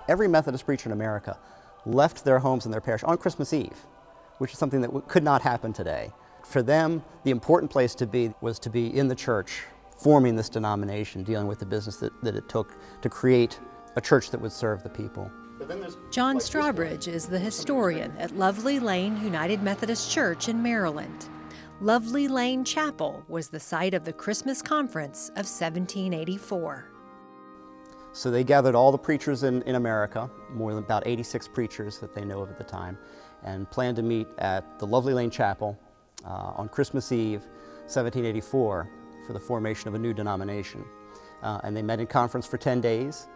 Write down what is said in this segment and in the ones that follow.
Every Methodist preacher in America left their homes and their parish on Christmas Eve, which is something that could not happen today. For them, the important place to be was to be in the church, forming this denomination, dealing with the business that it took to create a church that would serve the people. John Strawbridge is the historian at Lovely Lane United Methodist Church in Maryland. Lovely Lane Chapel was the site of the Christmas Conference of 1784. So they gathered all the preachers in America, more than about 86 preachers that they know of at the time, and planned to meet at the Lovely Lane Chapel on Christmas Eve, 1784, for the formation of a new denomination. And they met in conference for 10 days.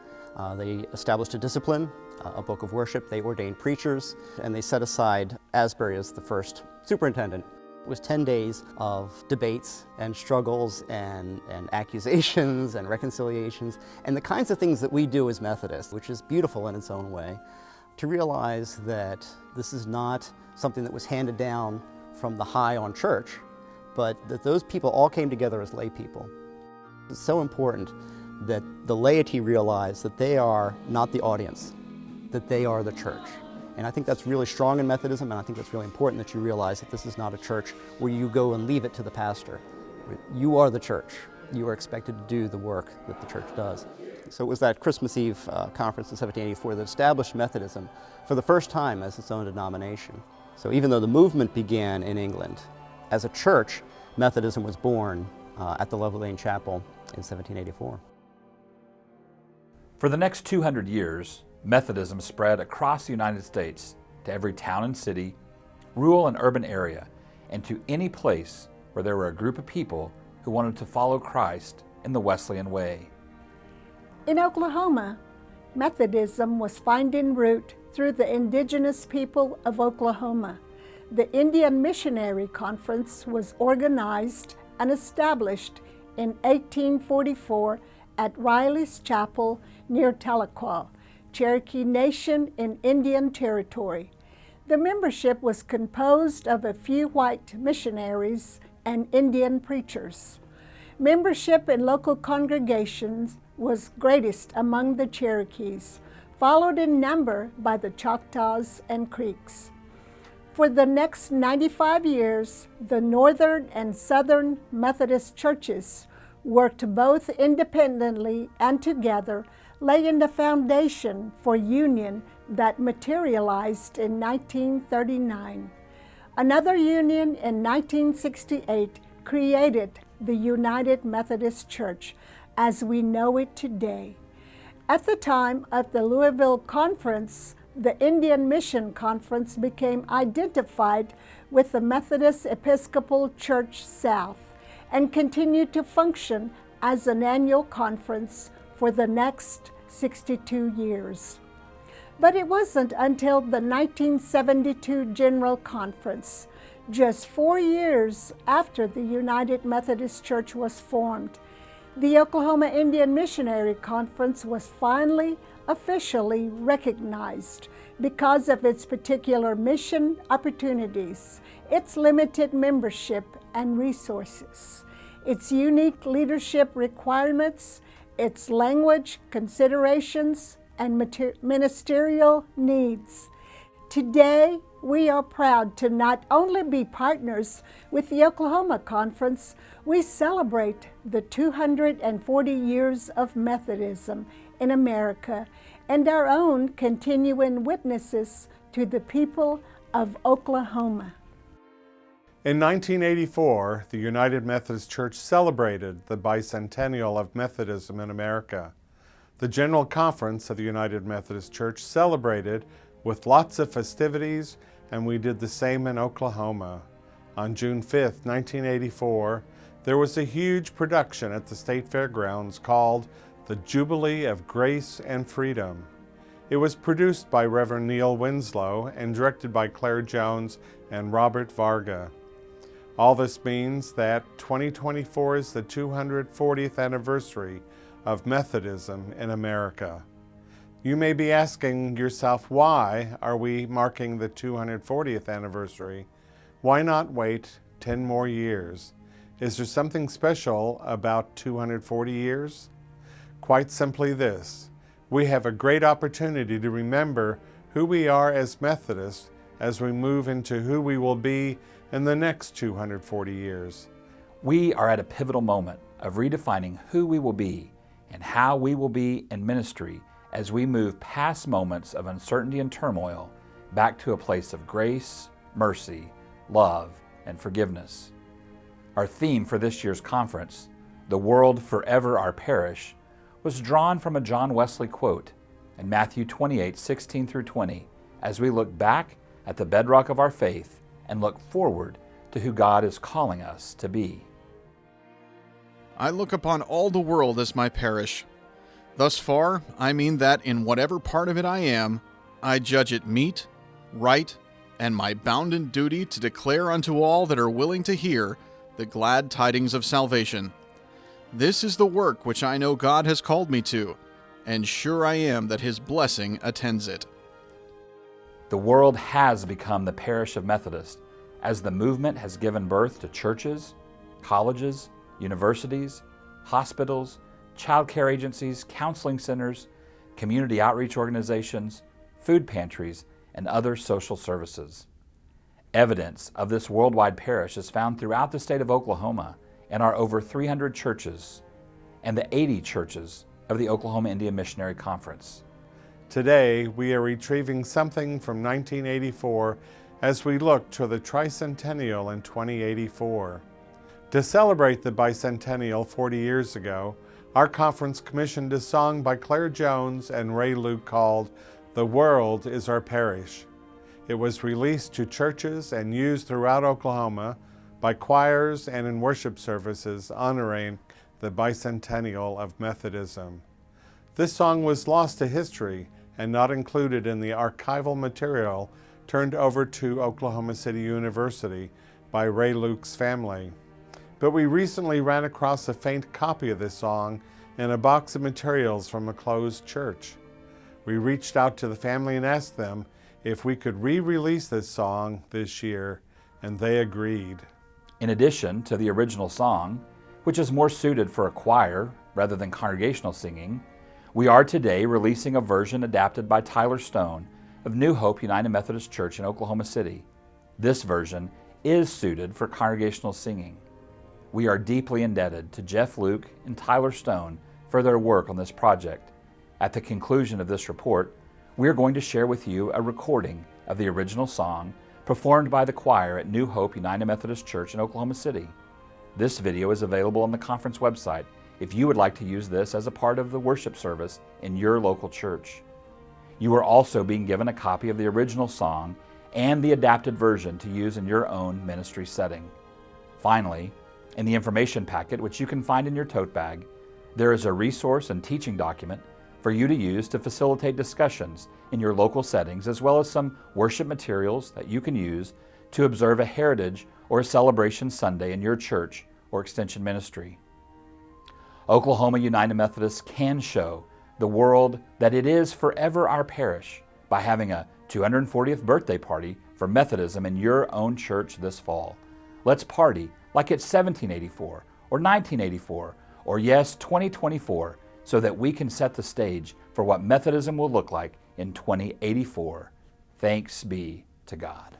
They established a discipline, a book of worship. They ordained preachers, and they set aside Asbury as the first superintendent. It was 10 days of debates and struggles and accusations and reconciliations and the kinds of things that we do as Methodists, which is beautiful in its own way, to realize that this is not something that was handed down from the high on church, but that those people all came together as lay people. It's so important that the laity realize that they are not the audience, that they are the church. And I think that's really strong in Methodism, and I think that's really important that you realize that this is not a church where you go and leave it to the pastor. You are the church. You are expected to do the work that the church does. So it was that Christmas Eve conference in 1784 that established Methodism for the first time as its own denomination. So even though the movement began in England, as a church, Methodism was born at the Lovely Lane Chapel in 1784. For the next 200 years, Methodism spread across the United States to every town and city, rural and urban area, and to any place where there were a group of people who wanted to follow Christ in the Wesleyan way. In Oklahoma, Methodism was finding root through the indigenous people of Oklahoma. The Indian Missionary Conference was organized and established in 1844 at Riley's Chapel near Tahlequah, Cherokee Nation in Indian Territory. The membership was composed of a few white missionaries and Indian preachers. Membership in local congregations was greatest among the Cherokees, followed in number by the Choctaws and Creeks. For the next 95 years, the Northern and Southern Methodist churches worked both independently and together, laying the foundation for union that materialized in 1939. Another union in 1968 created the United Methodist Church as we know it today. At the time of the Louisville Conference, the Indian Mission Conference became identified with the Methodist Episcopal Church South and continued to function as an annual conference for the next 62 years. But it wasn't until the 1972 General Conference, just 4 years after the United Methodist Church was formed, the Oklahoma Indian Missionary Conference was finally officially recognized because of its particular mission opportunities, its limited membership and resources, its unique leadership requirements, its language considerations, and ministerial needs. Today, we are proud to not only be partners with the Oklahoma Conference, we celebrate the 240 years of Methodism in America and our own continuing witnesses to the people of Oklahoma. In 1984, the United Methodist Church celebrated the bicentennial of Methodism in America. The General Conference of the United Methodist Church celebrated with lots of festivities, and we did the same in Oklahoma. On June 5th, 1984, there was a huge production at the State Fairgrounds called The Jubilee of Grace and Freedom. It was produced by Reverend Neil Winslow and directed by Claire Jones and Robert Varga. All this means that 2024 is the 240th anniversary of Methodism in America. You may be asking yourself, why are we marking the 240th anniversary? Why not wait 10 more years? Is there something special about 240 years? Quite simply this: We have a great opportunity to remember who we are as Methodists as we move into who we will be in the next 240 years. We are at a pivotal moment of redefining who we will be and how we will be in ministry as we move past moments of uncertainty and turmoil back to a place of grace, mercy, love, and forgiveness. Our theme for this year's conference, "The World Forever Our Parish," was drawn from a John Wesley quote in Matthew 28:16 through 20, as we look back at the bedrock of our faith and look forward to who God is calling us to be. I look upon all the world as my parish. Thus far, I mean that in whatever part of it I am, I judge it meet, right, and my bounden duty to declare unto all that are willing to hear the glad tidings of salvation. This is the work which I know God has called me to, and sure I am that His blessing attends it. The world has become the parish of Methodists as the movement has given birth to churches, colleges, universities, hospitals, child care agencies, counseling centers, community outreach organizations, food pantries, and other social services. Evidence of this worldwide parish is found throughout the state of Oklahoma in our over 300 churches and the 80 churches of the Oklahoma Indian Missionary Conference. Today, we are retrieving something from 1984 as we look to the tricentennial in 2084. To celebrate the bicentennial 40 years ago, our conference commissioned a song by Claire Jones and Ray Luke called "The World is Our Parish." It was released to churches and used throughout Oklahoma by choirs and in worship services honoring the bicentennial of Methodism. This song was lost to history and not included in the archival material turned over to Oklahoma City University by Ray Luke's family. But we recently ran across a faint copy of this song in a box of materials from a closed church. We reached out to the family and asked them if we could re-release this song this year, and they agreed. In addition to the original song, which is more suited for a choir rather than congregational singing, we are today releasing a version adapted by Tyler Stone of New Hope United Methodist Church in Oklahoma City. This version is suited for congregational singing. We are deeply indebted to Jeff Luke and Tyler Stone for their work on this project. At the conclusion of this report, we are going to share with you a recording of the original song performed by the choir at New Hope United Methodist Church in Oklahoma City. This video is available on the conference website if you would like to use this as a part of the worship service in your local church. You are also being given a copy of the original song and the adapted version to use in your own ministry setting. Finally, in the information packet, which you can find in your tote bag, there is a resource and teaching document for you to use to facilitate discussions in your local settings, as well as some worship materials that you can use to observe a heritage or a celebration Sunday in your church or extension ministry. Oklahoma United Methodists can show the world that it is forever our parish by having a 240th birthday party for Methodism in your own church this fall. Let's party like it's 1784 or 1984 or yes, 2024, so that we can set the stage for what Methodism will look like in 2084. Thanks be to God.